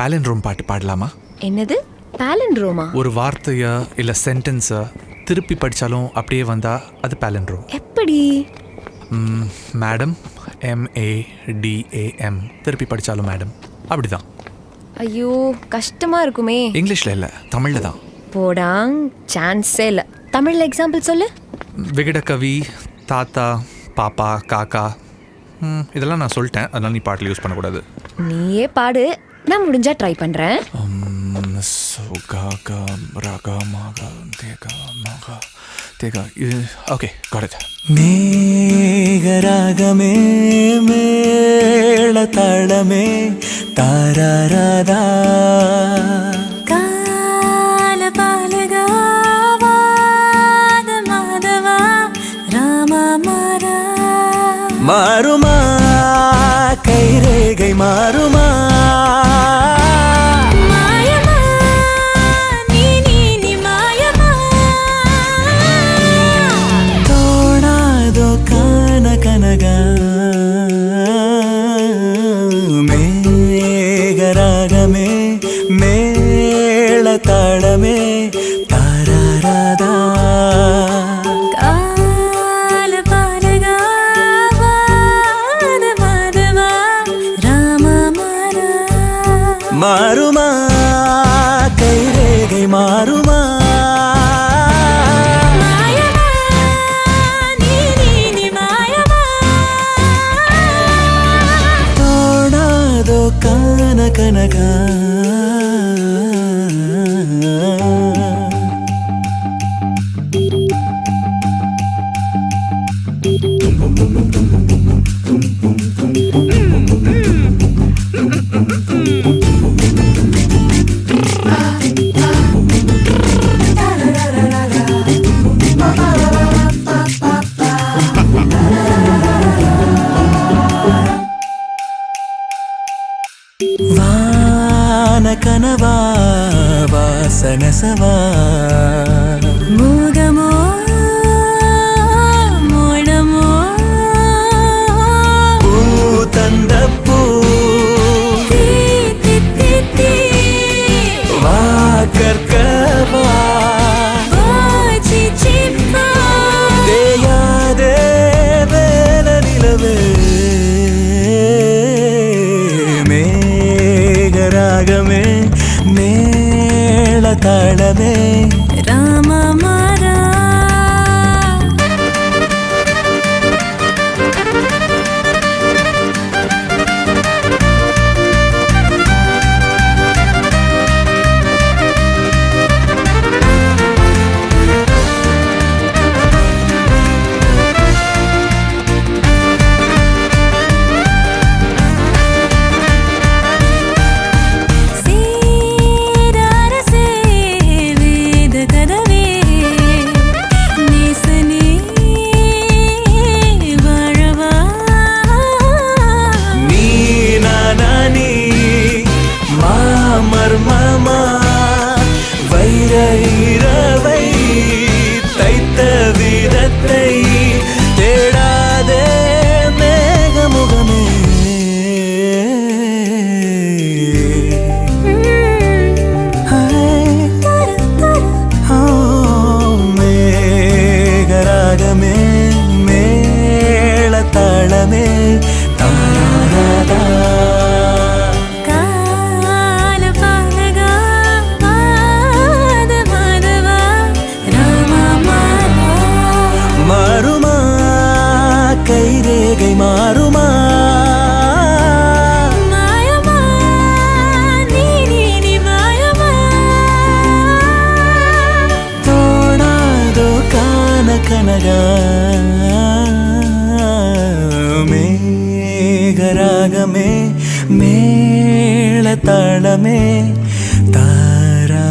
Palindrome பாட்டு பாடலாமா? என்னது பேலண்ட்ரோமா? ஒரு வார்த்தைய இல்லை சென்டென்ஸை திருப்பி படித்தாலும் அப்படியே வந்தால் அது பேலண்ட்ரோம். எப்படி? மேடம், MADAM, திருப்பி படித்தாலும் மேடம், அப்படிதான். ஐயோ கஷ்டமா இருக்குமே. இங்கிலீஷில் இல்லை, தமிழில் தான். போடாங், சான்ஸே இல்லை. தமிழில் எக்ஸாம்பிள் சொல்லு. விகடகவி, தாத்தா, பாப்பா, காக்கா, இதெல்லாம் நான் சொல்லிட்டேன். அதனால் நீ பாட்டில் யூஸ் பண்ணக்கூடாது. நீயே பாடு, நான் முடிஞ்சா ட்ரை பண்ணுறேன். Okay, got it. மேகராகமே மேள தாளமே தாராராதா கால பாலகாவாத மாதவா ராமமாரா மாறுமா கைரேகை மாறுமா மேகராகமே மேள தாளமே தாராராதா கால பாலகாவாத மாதவா ராமமாரா மாறுமா கைரேகை மாறுமா கனக கனவா வாசனசவா மூகமோ மோடமோ பூ தந்த பூ வா கற்கவா தேயாதே வேல நிலவே மேகராகமே மேள தாளமே ராமமாரா மர்மமா வைர இரவை தைத்த விதத்தை தேடாதே மேகமுகமே மேகராகமே மேள தாளமே தாராராதா கைரேகை மாறுமா மாயமா நீ மாயமா தோணாதோ கான கனக மேகராகமே மேள தாளமே தாராராதா